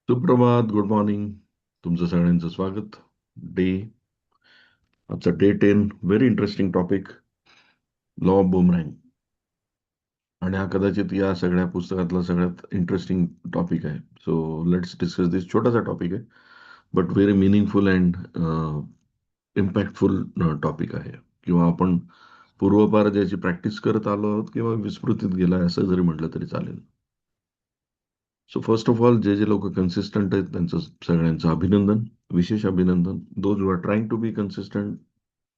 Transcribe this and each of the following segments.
सुप्रभात, good morning. तुमचं सगळ्यांचं स्वागत. डे आजचा day 10. Very interesting topic, law of boomerang. आणि हा कदाचित या सगळ्या पुस्तकातला सगळ्यात इंटरेस्टिंग टॉपिक आहे. So let's discuss this. छोटासा टॉपिक आहे but very meaningful and impactful topic आहे. किंवा आपण पूर्वपार ज्याची प्रॅक्टिस करत आलो आहोत किंवा विस्मृतीत गेला असं जरी म्हटलं तरी चालेल. सो फर्स्ट ऑफ ऑल, जे लोक कन्सिस्टंट आहेत त्यांचं सगळ्यांचं अभिनंदन, विशेष अभिनंदन. Those who are trying to be consistent,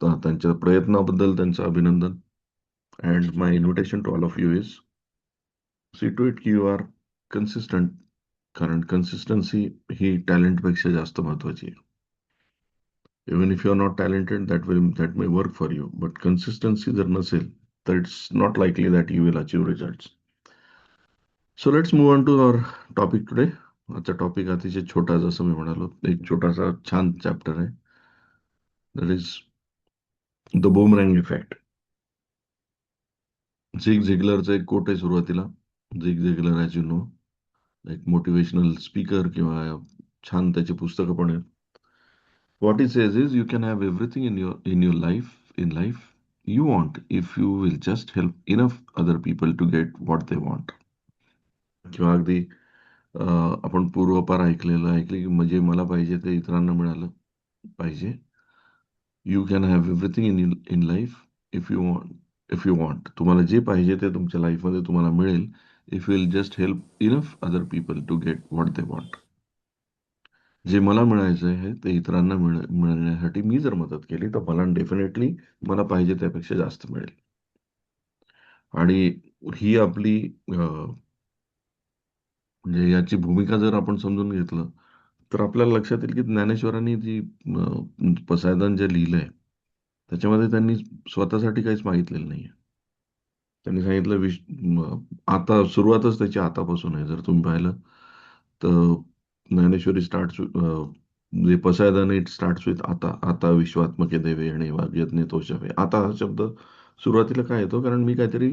त्यांच्या प्रयत्नाबद्दल त्यांचं अभिनंदन. And my invitation to all of you is see to it की यू आर कन्सिस्टंट. कारण कन्सिस्टन्सी ही टॅलेंटपेक्षा जास्त महत्वाची आहे. Even if you are not talented, that may work for you, but consistency जर नसेल तर it's not likely that you will achieve result. So let's move on to our topic today. आजचा टॉपिक अतिशय छोटा, जसं मी म्हणालो, एक छोटासा छान चॅप्टर आहे. That is the boomerang effect. Zig झिगलरचं एक कोट आहे सुरुवातीला. Zig Ziglar, as you know, एक मोटिवेशनल स्पीकर किंवा छान त्याची पुस्तकं पण आहेत. What he says is, you can have everything in your life you want if you will just help enough other people to get what they want. किंवा अगदी आपण पूर्वपार ऐकले की म्हणजे मला पाहिजे ते इतरांना मिळालं पाहिजे. You can have everything in life if you want. तुम्हाला जे पाहिजे ते तुमच्या लाईफमध्ये तुम्हाला मिळेल if you will just help enough other people to get what they want. जे मला मिळायचं आहे ते इतरांना मिळण्यासाठी मी जर मदत केली तर मला डेफिनेटली मला पाहिजे त्यापेक्षा जास्त मिळेल. आणि ही आपली म्हणजे याची भूमिका जर आपण समजून घेतलं तर आपल्याला लक्षात येईल की ज्ञानेश्वरांनी जी पसायदान जे लिहिलंय त्याच्यामध्ये त्यांनी स्वतःसाठी काहीच मागितलेलं नाहीये. त्यांनी सांगितलं आता सुरुवातच त्याची आतापासून आहे. जर तुम्ही पाहिलं तर ज्ञानेश्वरी स्टार्ट्स, जे पसायदान इट स्टार्ट्स विथ आता. आता विश्वात्मके देवे आणि यज्ञ तोषवे. आता हा शब्द सुरुवातीला काय येतो, कारण मी काहीतरी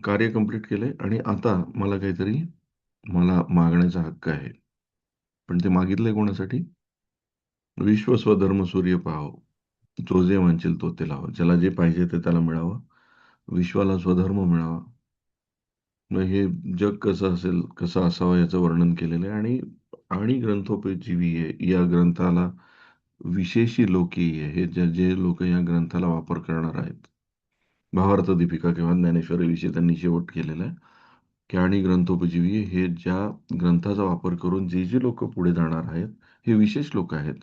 कार्य कंप्लीट केलंय आणि आता मला मागण्याचा हक्क आहे. पण ते मागितलंय कोणासाठी? विश्व स्वधर्म सूर्य पाहाव, जो जे वांछेल तो ते लावा. ज्याला जे पाहिजे ते त्याला मिळावं, विश्वाला स्वधर्म मिळावा. मग हे जग कसं असेल, कसं असावं याचं वर्णन केलेलं आहे. आणि आणि ग्रंथोपजीवी आहे या ग्रंथाला, विशेषी लोकी आहे, हे जे लोक या ग्रंथाला वापर करणार आहेत. भावार्थ दीपिका किंवा ज्ञानेश्वरीविषयी त्यांनी शेवट केलेला आहे की आणि ग्रंथोपजीवी हे ज्या ग्रंथाचा वापर करून जे लोक पुढे जाणार आहेत हे विशेष लोक आहेत.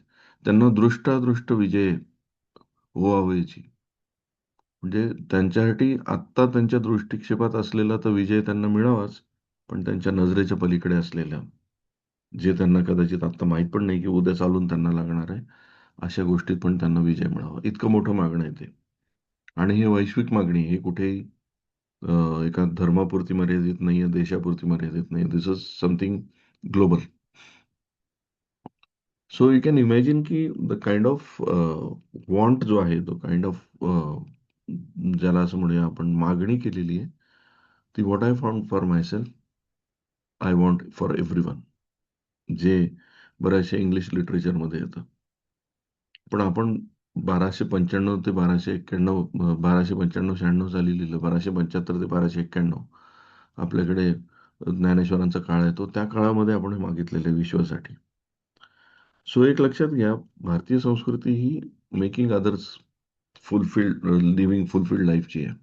त्यांना दृष्टादृष्ट विजय व्हावेची. म्हणजे त्यांच्यासाठी आत्ता त्यांच्या दृष्टिक्षेपात असलेला तर विजय त्यांना मिळावाच, पण त्यांच्या नजरेच्या पलीकडे असलेल्या, जे त्यांना कदाचित आत्ता माहीत पण नाही की उद्या चालून त्यांना लागणार आहे, अशा गोष्टीत पण त्यांना विजय मिळावा. इतकं मोठं मागणं आहे ते. आणि हे वैश्विक मागणी, हे कुठेही एका धर्मापुरती मर्यादित नाहीये, देशापुरती मर्यादित नाही. This is something global. So you can imagine की द काइंड ऑफ वॉन्ट जो आहे, तो काइंड ऑफ ज्याला असं म्हणूया आपण मागणी केलेली आहे, ती what I found for myself, I want for everyone. जे बऱ्याचशा इंग्लिश लिटरेचरमध्ये येतं. पण आपण 1295 ते 1291, 1295-96 साली लिहिलं, 1275 ते 1291 आपल्याकडे ज्ञानेश्वरांचा काळ आहे, तो त्या काळामध्ये आपण हे मागितलेलं विश्वासाठी. सो एक लक्षात घ्या, भारतीय संस्कृती ही making others fulfilled, living fulfilled लाईफची आहे.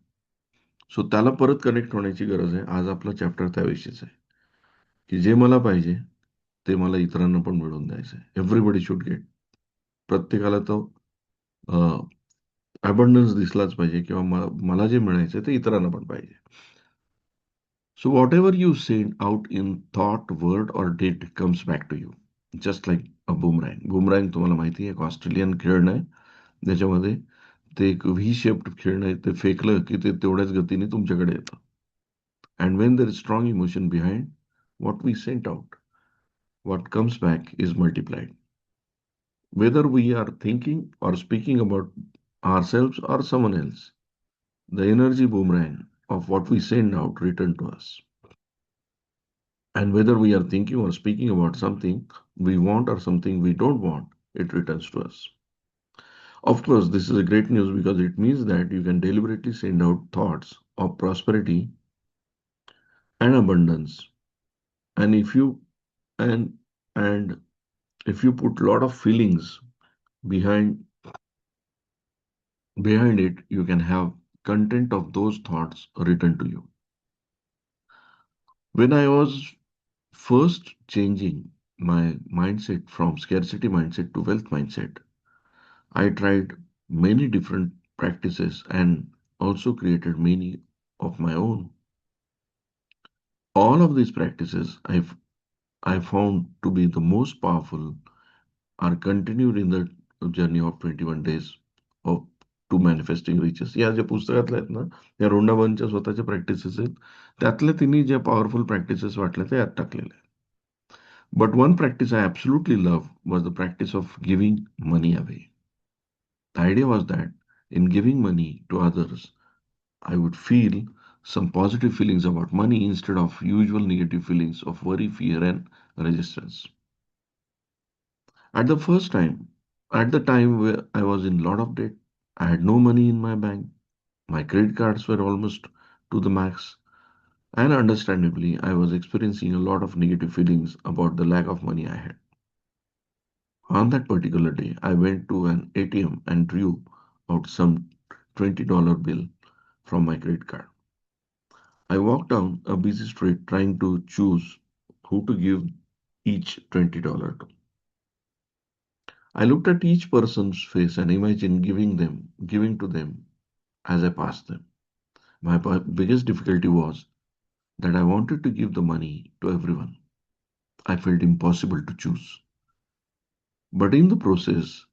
सो त्याला परत कनेक्ट होण्याची गरज आहे. आज आपला चॅप्टर त्याविषयीच आहे की जे मला पाहिजे ते मला इतरांना पण मिळवून द्यायचं आहे. Everybody should get. प्रत्येकाला तो अबंडन्स दिसलाच पाहिजे किंवा मला जे मिळायचं ते इतरांना पण पाहिजे. So whatever you send out in thought, word और deed comes back to you, just like a boomerang. Boomerang तुम्हाला माहिती आहे, एक ऑस्ट्रेलियन खेळणं आहे. त्याच्यामध्ये ते एक व्ही शेप्ड खेळणं आहे. ते फेकलं की ते तेवढ्याच गतीने तुमच्याकडे येतं. And when there is strong emotion behind what we sent out, what comes back is multiplied. Whether we are thinking or speaking about ourselves or someone else, the energy boomerang of what we send out return to us. And whether we are thinking or speaking about something we want or something we don't want, it returns to us. Of course, this is a great news because it means that you can deliberately send out thoughts of prosperity and abundance. And if you and and if you put a lot of feelings behind behind it, you can have content of those thoughts written to you. When I was first changing my mindset from scarcity mindset to wealth mindset, I tried many different practices and also created many of my own. All of these practices I found to be the most powerful are continued in the journey of 21 days of to manifesting riches. या ज्या पुस्तकातल्या आहेत ना, या रोंडाबनच्या स्वतःच्या practices आहेत. त्यातल्या तिने ज्या पॉवरफुल प्रॅक्टिसेस वाटल्या त्या यात टाकलेल्या आहेत. But one practice I absolutely love was the practice of giving money away. The idea was that in giving money to others, I would feel some positive feelings about money instead of usual negative feelings of worry, fear, and resistance. At the first time, at the time where I was in lot of debt, I had no money in my bank. My credit cards were almost to the max, and understandably, I was experiencing a lot of negative feelings about the lack of money I had. On that particular day, I went to an ATM and drew out some $20 bill from my credit card. I walked down a busy street trying to choose who to give each $20 to. I looked at each person's face and imagined giving to them as I passed them. My biggest difficulty was that I wanted to give the money to everyone. I felt impossible to choose. But in the process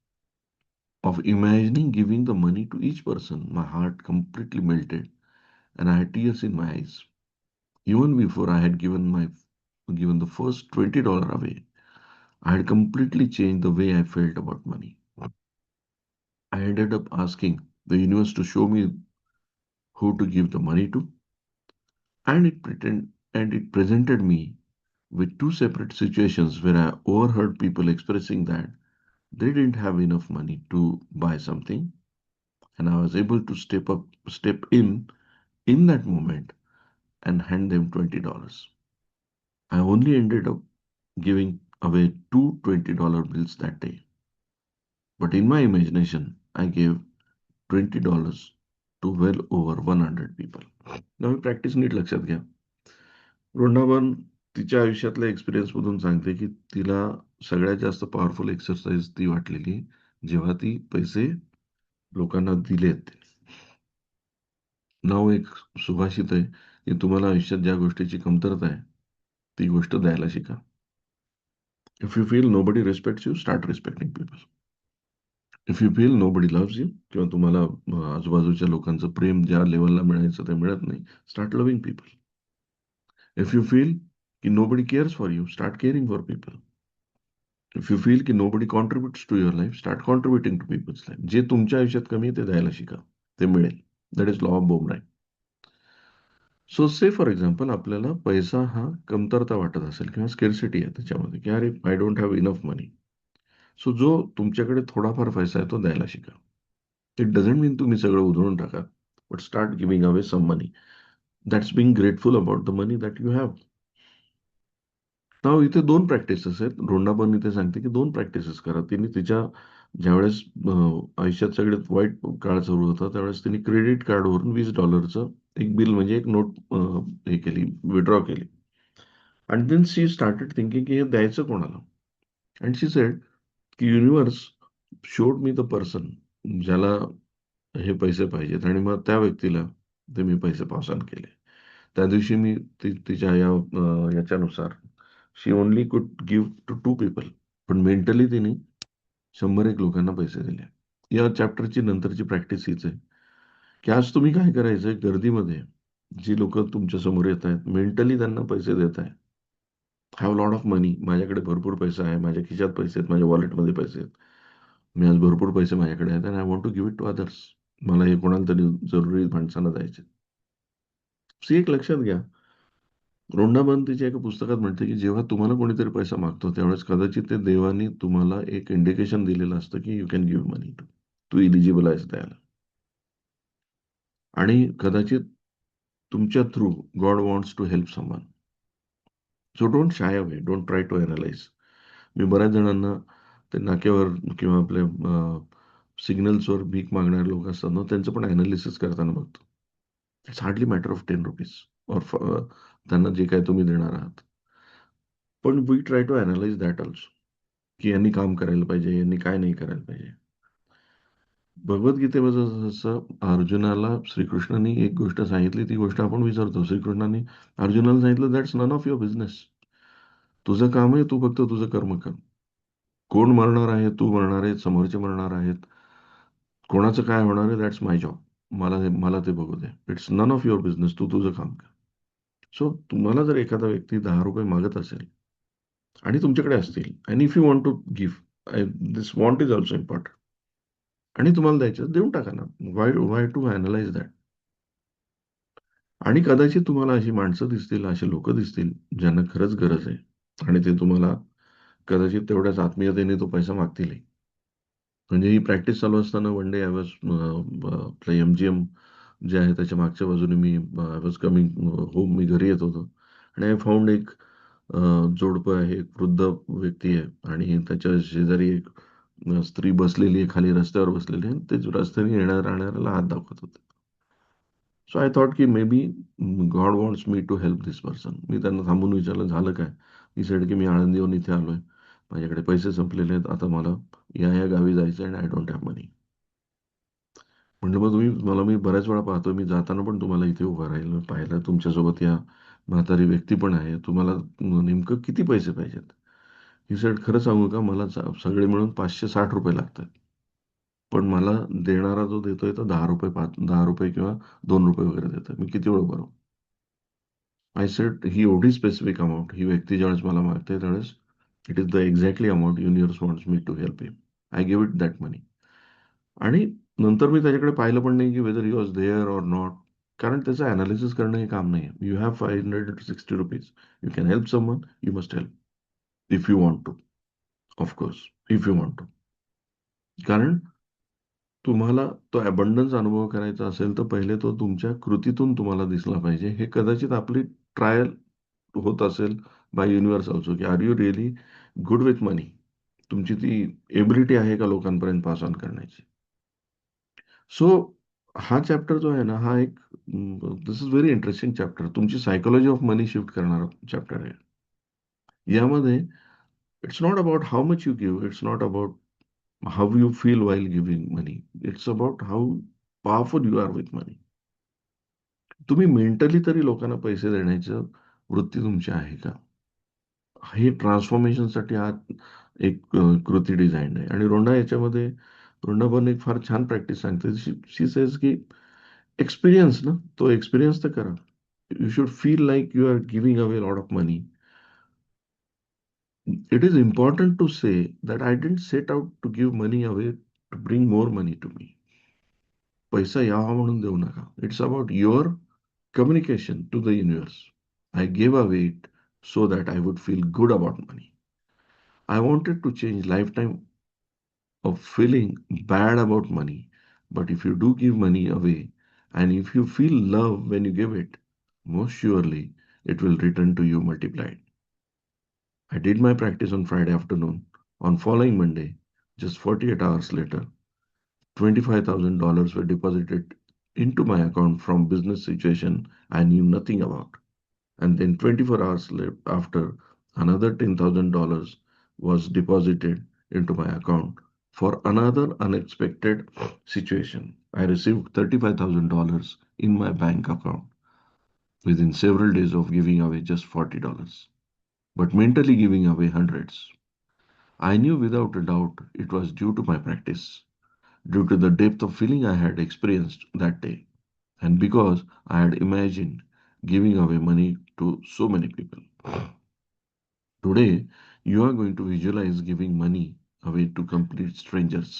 of imagining giving the money to each person, my heart completely melted and I had tears in my eyes. Even before I had given the first $20 away, I had completely changed the way I felt about money. I ended up asking the universe to show me who to give the money to, and it presented me with two separate situations where I overheard people expressing that they didn't have enough money to buy something, and I was able to step in that moment and hand them $20. I only ended up giving away two $20 bills that day. But in my imagination, I gave $20 to well over 100 people. Now, he practice नीट लक्षात घ्या. वृंदावन तिच्या आयुष्यातल्या experience मधून सांगते की तिला सगळ्यात जास्त पॉवरफुल एक्सरसाइज ती वाटलेली जेव्हा ती पैसे लोकांना दिलेत. नाव एक सुभाषित आहे की तुम्हाला आयुष्यात ज्या गोष्टीची कमतरता आहे ती गोष्ट द्यायला शिका. If you feel nobody respects you, start respecting people. If you feel nobody loves you, किंवा तुम्हाला आजूबाजूच्या लोकांचं प्रेम ज्या लेवलला मिळायचं ते मिळत नाही, start loving people. If you feel की nobody cares for you, start caring for people. If you feel की nobody contributes to your life, start contributing to people's life. जे तुमच्या आयुष्यात कमी आहे ते द्यायला शिका, ते मिळेल. That is law of boomerang. So say for example आपल्याला पैसा हा कमतरता वाटत असेल किंवा स्केर्सिटी आहे त्याच्यामध्ये की अरे I don't have enough money. So जो तुमच्याकडे थोडाफार पैसा आहे तो द्यायला शिका. इट डझंट मीन तुम्ही सगळं उधळून टाका, but start giving away some money. That's being grateful about the money that you have. Now इथे दोन प्रॅक्टिसेस आहेत. रोंडा पण इथे सांगते की दोन प्रॅक्टिसेस करा. तिने तिच्या ज्यावेळेस आयुष्यात सगळ्यात वाईट काळ सुरू होता त्यावेळेस तिने क्रेडिट कार्डवरून $20 एक बिल म्हणजे एक नोट हे केली, विड्रॉ केली. आणि देन शी स्टार्टेड थिंकिंग की हे द्यायचं कोणाला. अँड शी सेड की universe showed me the person ज्याला हे पैसे पाहिजेत आणि मग त्या व्यक्तीला ते मी पैसे पावसान केले. त्या दिवशी मी तिच्या याच्यानुसार शी ओनली कुड गिव्ह टू टू पीपल, पण मेंटली तिने 101 लोकांना पैसे दिले. या चॅप्टरची नंतरची प्रॅक्टिस हीच आहे की आज तुम्ही काय करायचंय, गर्दीमध्ये जी लोक तुमच्या समोर येत आहेत मेंटली त्यांना पैसे देत आहे. हॅव लॉट ऑफ मनी, माझ्याकडे भरपूर पैसा आहे, माझ्या खिशात पैसे आहेत, माझ्या वॉलेटमध्ये पैसे आहेत, मी आज भरपूर पैसे माझ्याकडे आहेत and I want to give it to others. मला हे कोणाला तरी जरुरी माणसांना द्यायचे. सी एक लक्षात घ्या रोंडाबंतीच्या एका पुस्तकात म्हणते की जेव्हा तुम्हाला कोणीतरी पैसा मागतो त्यावेळेस कदाचित ते देवानी तुम्हाला एक इंडिकेशन दिलेलं असतं की you can give money to, तू इलिजिबल आहेस द्यायला. आणि कदाचित तुमच्या through God wants to help someone. So don't shy away, don't try to analyse. मी बऱ्याच जणांना ते नाक्यावर किंवा आपल्या सिग्नल्सवर भीक मागणारे लोक असतात ना, त्यांचं पण अनालिसिस करताना बघतो. It's hardly matter of 10 rupees और त्यांना जे काय तुम्ही देणार आहात. पण we try to analyse that also, की यांनी काम करायला पाहिजे, यांनी काय नाही करायला पाहिजे. भगवद्गीतेमध्ये जसं अर्जुनाला श्रीकृष्णांनी एक गोष्ट सांगितली, ती गोष्ट आपण विसरतो. श्रीकृष्णांनी अर्जुनाला सांगितलं, that's none of your business. तुझं काम आहे, तू फक्त तुझं कर्म कर. कोण मरणार आहे, तू मरणार आहे, समोरचे मरणार आहेत, कोणाचं काय होणार आहे, दॅट्स माय जॉब. मला ते बघू दे. It's none of your business. तू तुझं काम कर. सो तुम्हाला जर एखादा व्यक्ती 10 रुपये मागत असेल आणि तुमच्याकडे असतील, and if you want to give, this want is also important, आणि तुम्हाला द्यायचं, देऊन टाका ना. Why why to analyse that. आणि कदाचित तुम्हाला अशी माणसं दिसतील, असे लोक दिसतील, ज्यांना खरंच गरज आहे, आणि ते तुम्हाला कदाचित तेवढ्याच आत्मीयतेने तो पैसा मागतील. म्हणजे ही प्रॅक्टिस चालू असताना वन डे आय वॉज, आपलं MGM जे आहे त्याच्या मागच्या बाजूने मी आय वॉज कमिंग होम, मी घरी येत होतो, आणि आय फाउंड एक जोडपं आहे, एक वृद्ध व्यक्ती आहे, आणि त्याच्या शेजारी एक स्त्री बसलेली आहे, खाली रस्त्यावर बसलेली आहे, ते रस्त्याने येणाऱ्या राहणाऱ्याला हात दाखवत होते. सो आय थॉट की maybe God wants me to help this person. मी त्यांना थांबून विचारलं, झालं काय? ही सेड की मी आळंदीहून इथे आलोय, माझ्याकडे पैसे संपलेले आहेत, आता मला या या गावी जायचं आणि आय डोंट हॅव मनी. म्हटलं, मग मी बऱ्याच वेळा पाहतोय, मी जाताना पण तुम्हाला इथे उभं राहिलं पाहिलं, तुमच्यासोबत या म्हातारी व्यक्ती पण आहे, तुम्हाला नेमकं किती पैसे पाहिजेत? ही सेड, खरं सांगू का, मला सगळे मिळून 560 रुपये लागतात. पण मला देणारा जो देतोय तो 10 रुपये, 10 रुपये किंवा 2 रुपये वगैरे देतोय. मी किती वेळ उभं राहू? आय सेड, ही एवढी स्पेसिफिक अमाउंट ही व्यक्ती ज्यावेळेस मला मागते त्यावेळेस it is the exactly amount universe wants me to help him. I give it that money. आणि नंतर मी त्याच्याकडे पाहिलं पण नाही की whether he was there or not. कारण त्याचं अनालिसिस करणं हे काम नाही. You have 560 rupees, you can help someone, you must help if you want to. Of course, if you want to. कारण तुम्हाला तो अबंडन्स अनुभव करायचा असेल तर पहिले तो तुमच्या कृतीतून तुम्हाला दिसला पाहिजे. हे कदाचित आपली ट्रायल होत असेल बाय युनिव्हर्स ऑल्सो, की are you really good with money? तुमची ती एबिलिटी आहे का लोकांपर्यंत पास ऑन करण्याची? सो हा चॅप्टर जो आहे ना, हा एक this is very interesting chapter. तुमची सायकोलॉजी ऑफ मनी शिफ्ट करणारा चॅप्टर आहे. यामध्ये it's not about how much you give, it's not about how you feel while giving money, it's about how powerful you are with money. तुम्ही mentally तरी लोकांना पैसे देण्याची वृत्ती तुमची आहे का? हे ट्रान्सफॉर्मेशनसाठी हा एक कृती डिझाईन आहे. आणि रोंडा पण एक फार छान प्रॅक्टिस सांगते. शी सेज की एक्सपिरियन्स ना, तो एक्सपिरियन्स तर करा. You should feel like you are giving away lot of money. It is important to say that I didn't set out to give money away to bring more money to me. पैसा यावा म्हणून देऊ नका. It's about your communication to the universe. I give away it so that I would feel good about money. I wanted to change lifetime of feeling bad about money. But if you do give money away, and if you feel love when you give it, most surely it will return to you multiplied. I did my practice on Friday afternoon. On following Monday, just 48 hours later, $25,000 were deposited into my account from business situation I knew nothing about. And then 24 hours after, another $10,000 was deposited into my account for another unexpected situation. I received $35,000 in my bank account within several days of giving away just $40, but mentally giving away hundreds. I knew without a doubt it was due to my practice, due to the depth of feeling I had experienced that day, and because I had imagined giving away money to so many people. Today, you are going to visualize giving money away to complete strangers.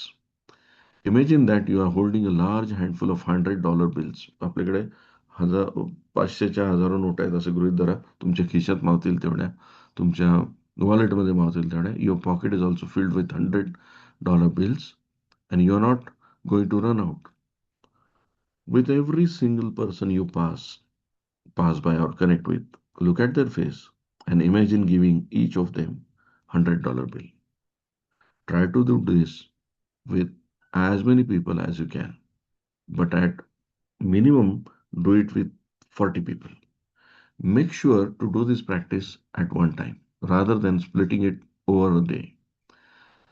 Imagine that you are holding a large handful of $100 bills. आपल्याकडे हजार 500च्या हजारो note आहेत असं गृहीत धरा, तुमच्या खिशात मावतील तेवढ्या, तुमच्या वॉलेटमध्ये मावतील तेवढ्या. Your pocket is also filled with $100 bills and you're not going to run out. With every single person you pass by or connect with, look at their face and imagine giving each of them $100 bill. Try to do this with as many people as you can, but at minimum, do it with 40 people. Make sure to do this practice at one time rather than splitting it over a day,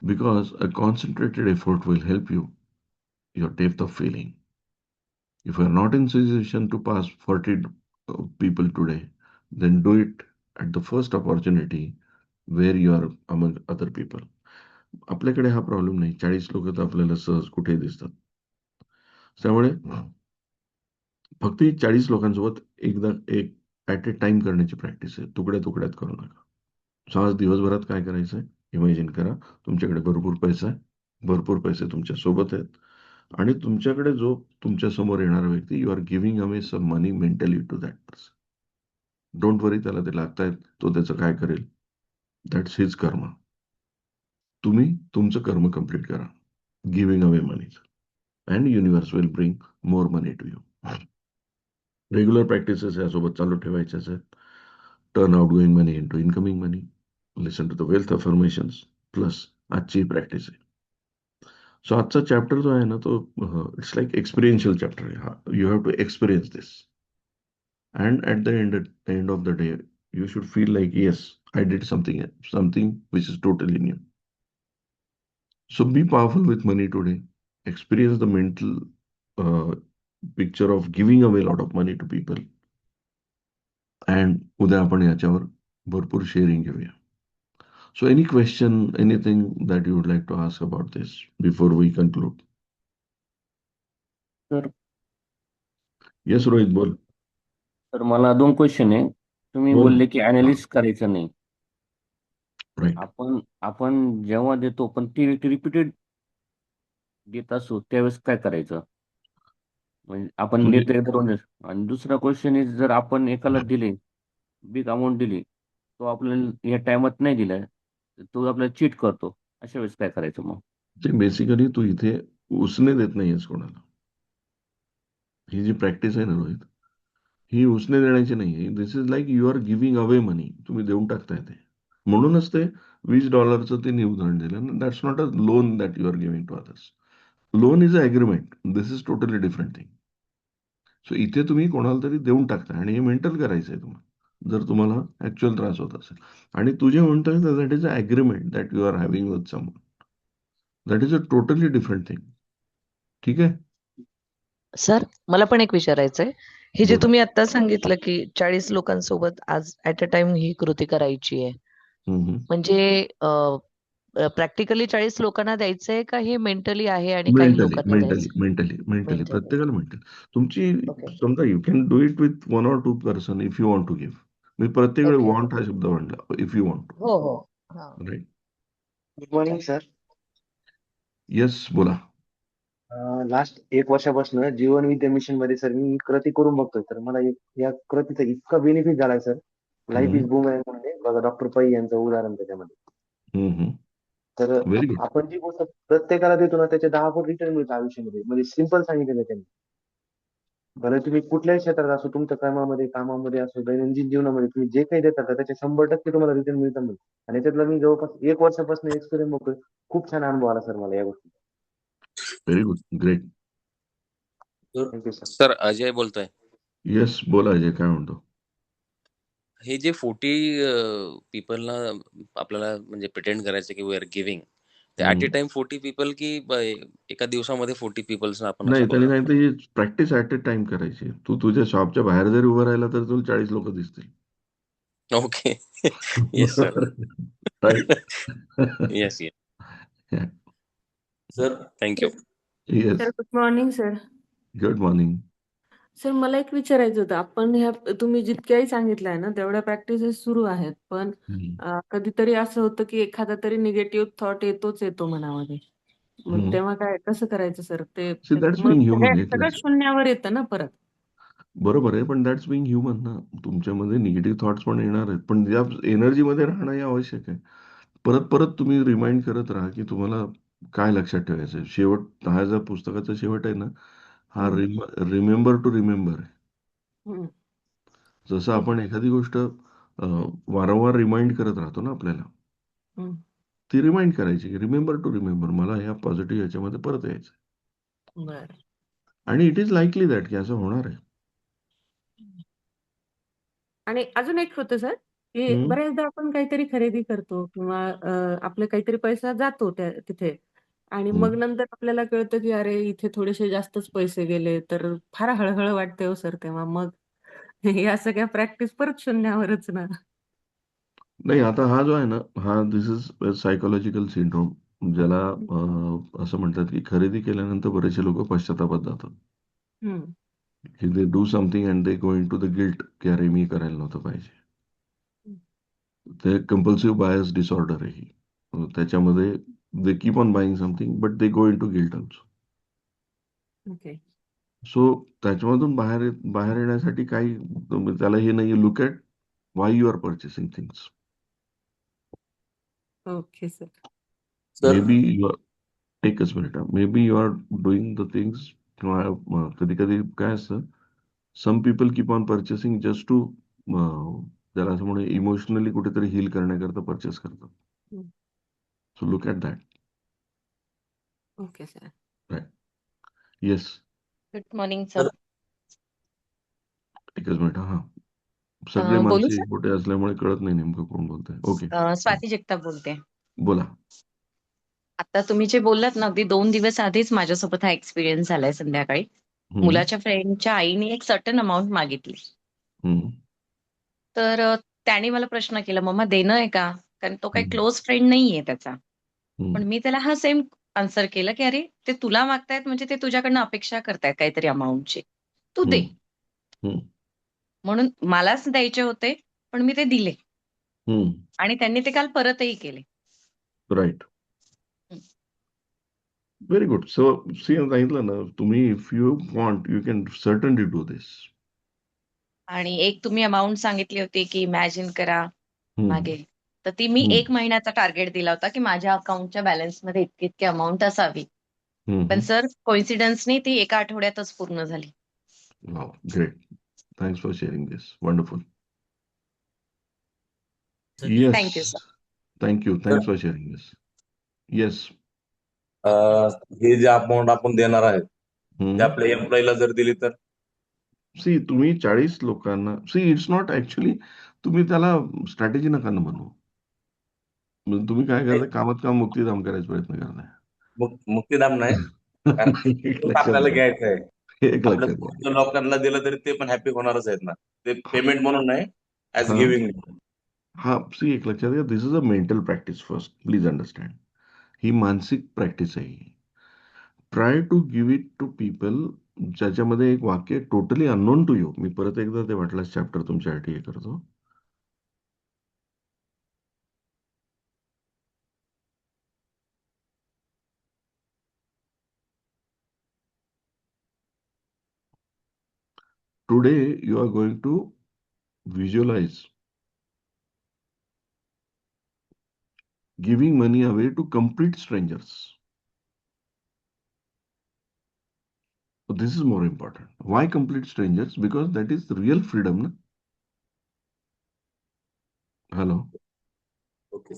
because a concentrated effort will help your depth of feeling. If you are not in situation to pass 40 people today, then do it at the first opportunity where you are among other people. आपल्याकडे हा problem नाही. 40 लोक तर आपल्याला सहज कुठेही दिसतात. त्यामुळे फक्त ही 40 लोकांसोबत एकदा एक ऍट ए टाइम करण्याची प्रॅक्टिस आहे. तुकड्या तुकड्यात करू नका. आज दिवसभरात काय करायचंय, इमॅजिन करा. तुमच्याकडे भरपूर पैसा आहे, भरपूर पैसे तुमच्या सोबत आहेत, आणि तुमच्याकडे जो तुमच्या समोर येणारा व्यक्ती, you are giving away some money mentally to that person. Don't worry, त्याला ते लागतायत, तो त्याचं काय करेल, दॅट्स हिज कर्म. तुम्ही तुमचं कर्म कम्प्लीट करा, giving away money, and universe will bring more money to you. Regular practices यासोबत चालू ठेवायच्याच आहेत. Turn out going money into incoming money, listen to the wealth affirmations, plus आजची प्रॅक्टिस आहे. सो आजचा चॅप्टर जो आहे ना, तो इट्स लाईक एक्सपिरियन्शियल चॅप्टर आहे. You have to experience this, and at the end of the day you should feel like yes, I did something which is totally new. So be powerful with money today. Experience the mental picture of giving away a lot of money to people. And उद्या आपण याच्यावर भरपूर sharing घेऊया. So any question, anything that you would like to ask about this before we conclude? तर Yes, Rohit, बोल. तर मला 2 question आहे. तुम्ही बोल. बोलले की अनालिसिस करायचं नाही. राईट. आपण आपण जेव्हा देतो पण ती रिपीटेड देत असू त्यावेळेस काय करायचं? म्हणजे आपण म्हणजे देतो एकदा दोन वेळेस. आणि दुसरा क्वेश्चन इज, जर आपण एकाला दिले, बिग अमाऊंट दिली, तो आपल्याला या टाइमात नाही दिला, तो आपल्याला चीट करतो, अशा वेळेस काय करायचं मग? ते बेसिकली तू इथे उसने देत नाहीयेस कोणाला. ही जी प्रॅक्टिस आहे ना रोहित, ही उसने देण्याची नाहीये. This is like you are giving away money. तुम्ही देऊन टाकताय ते. म्हणूनच ते $20चं ते उदाहरण दिलं. That's not a loan that you are giving to others. Loan is a agreement. This is totally different thing. So इथे तुम्ही कोणाला तरी देऊन टाकताय, आणि हे मेंटल करायचंय तुम्हाला, जर तुम्हाला ऍक्च्युअल त्रास होत असेल. आणि तुझे म्हणतोय that is a agreement that you are having with someone. That is a totally different thing. ठीक आहे. सर, मला पण एक विचारायचंय. हे जे बोल. तुम्ही आता सांगितलं की 40 लोकांसोबत आज ऍट अ टाइम ही कृती करायची आहे. हम्म. म्हणजे प्रॅक्टिकली 40 लोकांना द्यायचंय का हे मेंटली आहे आणि काही मेंटली लोकांना मेंटली द्यायचं? Mentally mentally mentally. प्रत्येकाला मेंटली. तुमची ओके. समजा you can do it with 1 or 2 person if you want to give. मी प्रत्येक वेळी ओके. वॉन्ट हा शब्द म्हणला, इफ यू वॉन्ट हो, हो. हां. टू. Right. Good morning sir. Yes, बोला. लास्ट 1 वर्षापासून जीवन विद्या मिशन मध्ये सर मी कृती करून बघतोय. तर मला या कृतीचा इतका बेनिफिट झालाय सर. लाईफ इज बूम म्हणून बघा, डॉक्टर पै यांचं उदाहरण त्याच्यामध्ये. तर व्हेरी गुड. आपण जी गोष्ट प्रत्येकाला देतो ना, त्याचे 10 पट रिटर्न मिळतं आयुष्यामध्ये. म्हणजे सिंपल सांगितलं त्यांनी. बरं, तुम्ही कुठल्याही क्षेत्रात असो, तुमच्या कामामध्ये असो, दैनंदिन जीवनामध्ये तुम्ही जे काही देतात त्याचे 100% तुम्हाला रिटर्न मिळतं. आणि याच्यातला मी जवळपास 1 वर्षापासून एक्सपिरियन्स बघतोय. खूप छान अनुभव आला सर मला या गोष्टी. Very good. Great. Thank you sir. Sir Ajay बोलतोय. येस, बोला अजय, काय म्हणतो? हे जे 40 पीपलला आपल्याला म्हणजे प्रिटेंड करायचं की वी आर गिव्हिंग, ते ऍट ए टाइम 40 पीपल की एका दिवसामध्ये 40 पीपल्स आपण नाही, असं त्यांनी बघणार? सांगितलं ही प्रॅक्टिस ऍट ए टाइम करायची. तू तुझ्या शॉपच्या बाहेर जरी उभं राहिला तर तुला 40 लोक दिसतील. Okay. Yes sir. Right. Yes yes sir, thank you. Yes. Sir, good morning sir. Good morning. Sir, मला एक विचारायचं होतं. आपण ह्या तुम्ही जितक्याही सांगितलंय ना, तेवढ्या प्रॅक्टिसेस सुरू आहेत. पण कधीतरी असं होतं की एखादा तरी निगेटिव्ह थॉट येतो मनामध्ये. मग तेव्हा कसं करायचं सर? ते सी दॅट्स मग बिंग ह्युमन. एक सगळं लक्षात. शून्यावर येतं ना परत. बरोबर आहे, पण दॅट्स बिंग ह्युमन ना. तुमच्यामध्ये निगेटिव्ह थॉट्स पण येणार आहेत, पण या एनर्जीमध्ये राहणं हे आवश्यक आहे. परत परत तुम्ही रिमाइंड करत राहा की तुम्हाला काय लक्षात ठेवायचं आहे. शेवट हा जर पुस्तकाचा शेवट आहे ना, हा हम्म, रिमेंबर टू रिमेंबर आहे. हम्म, जसं हम्म, आपण एखादी गोष्ट वारंवार रिमाइंड करत राहतो ना आपल्याला, हम्म. ती रिमाइंड करायची की रिमेंबर टू रिमेंबर, मला ह्या पॉझिटिव्ह याच्यामध्ये परत यायचं आहे. बरं. आणि इट इज लाईकली दॅट की असं होणार आहे. आणि अजून एक होतं सर, की हम्म, बऱ्याचदा आपण काहीतरी खरेदी करतो किंवा आपला काहीतरी पैसा जातो तिथे आणि मग हम्म. नंतर आपल्याला कळतं की अरे इथे थोडेसे जास्तच पैसे गेले, तर फार हळहळ वाटते हो सर तेव्हा. मग या सगळ्या प्रॅक्टिस परत शून्यावरच ना. नाही, आता हा जो आहे ना, हा दिस इज सायकोलॉजिकल सिंड्रोम, ज्याला असं म्हणतात की खरेदी केल्यानंतर बरेचसे लोक पश्चातापात जातात, हम्म, की they do something and they go into the guilt की अरे मी करायला नव्हतं पाहिजे. ते कंपल्सिव्ह बायस डिसऑर्डर आहे ही. त्याच्यामध्ये they keep on buying something but they go into guilt also. Okay. So त्याच्यामधून बाहेर येण्यासाठी काही त्याला हे नाही, look at why you are purchasing things. Okay sir. May sir be एकच मिनिट, maybe you are doing the things, किंवा कधी कधी काय असतं, some people keep on purchasing just to, त्याला असं म्हणून इमोशनली कुठेतरी हील करण्याकरता परचेस करतात. So look at that. Okay sir. Right. Yes. Good morning sir. Sir एकच मिनिट. हा, सगळे बोलू माणसे सर? एकवटे असल्यामुळे कळत नाही नेमकं कोण बोलतंय. ओके, स्वाती जगताप बोलते. बोला. आता तुम्ही जे बोललात ना, अगदी 2 दिवस आधीच माझ्यासोबत हा एक्सपिरियन्स झालाय संध्याकाळी. हम्म, मुलाच्या फ्रेंडच्या आईने एक सर्टन अमाउंट मागितली. हम्म, तर त्याने मला प्रश्न केला, "मम्मा देणं आहे का?" कारण तो काही हम्म, क्लोज फ्रेंड नाहीये त्याचा. हम्म, पण मी त्याला हा सेम आन्सर केला, की "अरे, ते तुला मागतायत म्हणजे ते तुझ्याकडनं अपेक्षा करतायत काहीतरी अमाउंटची. तू दे." हम्म, हम्म, म्हणून मलाच द्यायचे होते, पण मी ते दिले हम्म. आणि त्यांनी ते काल परतही केले. राईट. हं. Very good. सो सी, सांगितलं ना तुम्ही, if you want you can certainly do this. आणि एक तुम्ही अमाउंट सांगितली होती, की इमॅजिन करा हम्म, मागे. तर ती मी हम्म, 1 महिन्याचा टार्गेट दिला होता, की माझ्या अकाउंटच्या बॅलन्समध्ये इतकी-इतकी अमाउंट असावी. पण हम्म. सर कोइन्सिडन्सनी ती एका आठवड्यातच पूर्ण झाली. Wow, great. Thanks for sharing this. Wonderful. Yes. Thank you sir. Thank you. Sir thanks for sharing this. Yes. हे जे अमाऊंट आपण देणार आहे ते आपल्या एम्प्लॉईला जर दिली तर सी, तुम्ही 40 लोकांना, सी इट्स नॉट ऍक्च्युली, तुम्ही त्याला स्ट्रॅटेजी नका ना बनवू. म्हणजे तुम्ही काय करताय, कामात काम मुक्तीधाम करायचा प्रयत्न करताय. मुक्तीधाम नाही, कारण एक तोच लक्षात आपल्याला घ्या. घ्यायचं आहे. एक आपल्या लक्षात घ्या. सोबतच्या लोकांना दिलं तरी ते पण हॅपी होणारच आहेत ना. ते पेमेंट म्हणून नाही, ऍज हा, गिव्हिंग. हा, सी एक लक्षात घ्या, this is a mental practice first, please understand. ही मानसिक प्रॅक्टिस आहे. Try to give it to people ज्याच्यामध्ये एक वाक्य टोटली अननोन टू यू. मी परत एकदा ते वाटल्यास चॅप्टर तुमच्यासाठी हे करतो. Today you are going to visualize giving money away to complete strangers. So this is more important. Why complete strangers? Because that is real freedom. Na? Hello. Okay.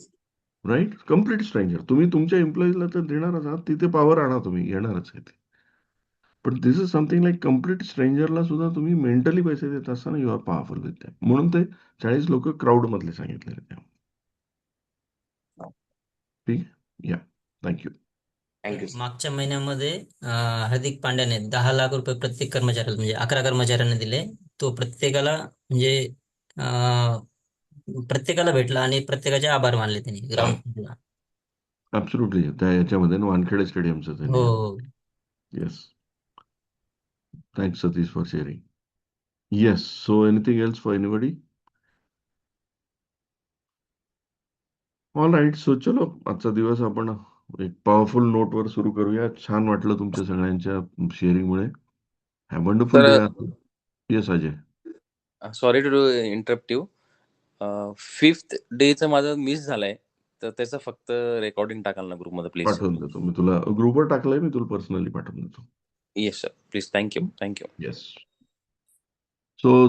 Right. Complete stranger. तुम्ही तुमच्या एम्प्लॉईजला तर देणारच आहात, तिथे power आणा, तुम्ही येणारच आहे ते. पण this is something like complete स्ट्रेंजरला सुद्धा तुम्ही मेंटली पैसे देत असताना you are powerful with them. म्हणून ते 40 लोक क्राऊड मधले सांगितलेले त्या. ठीक आहे. या, थँक्यू. थँक्यू. मागच्या महिन्यामध्ये हार्दिक पांड्याने 10 लाख रुपये प्रत्येक कर्मचाऱ्याला म्हणजे 11 कर्मचाऱ्यांना दिले. तो प्रत्येकाला म्हणजे प्रत्येकाला भेटला आणि प्रत्येकाचे आभार मानले त्यांनी ग्राउंड. ऍब्सोल्युटली. त्या याच्यामध्ये वानखेडे स्टेडियमचं त्यांनी. हो. Yes. Thanks Satish for sharing. Yes. So anything else for anybody? All right. So चलो, आजचा दिवस आपण एक पॉवरफुल नोटवर सुरू करूया. छान वाटलं तुमच्या सगळ्यांच्या शेअरिंगमुळे. Have wonderful sir day. Yes Ajay. Sorry to interrupt you. 5th डेचं माझं मिस झालंय, तर त्याचं फक्त रेकॉर्डिंग टाकाल ना ग्रुपमध्ये प्लीज. पाठवून देतो मी तुला. ग्रुपवर टाकलंय मी, तुला पर्सनली पाठवून देतो. Yes sir, please. Thank you. Yes. So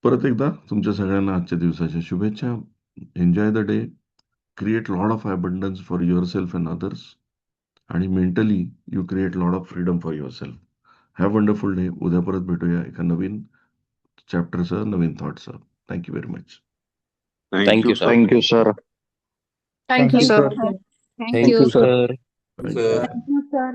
परत एकदा तुमच्या सगळ्यांना आजच्या दिवसाच्या शुभेच्छा. Enjoy the day. Create lot of abundance for yourself and others. आणि mentally you create lot of freedom for yourself. Have wonderful day. उद्या परत भेटूया एका नवीन चॅप्टरसह, नवीन थॉटसह. Thank you very much. Thank you sir. Thank you, sir. Thank you, Thank you, sir. sir. Thank you, sir. Sir. Thank you, sir.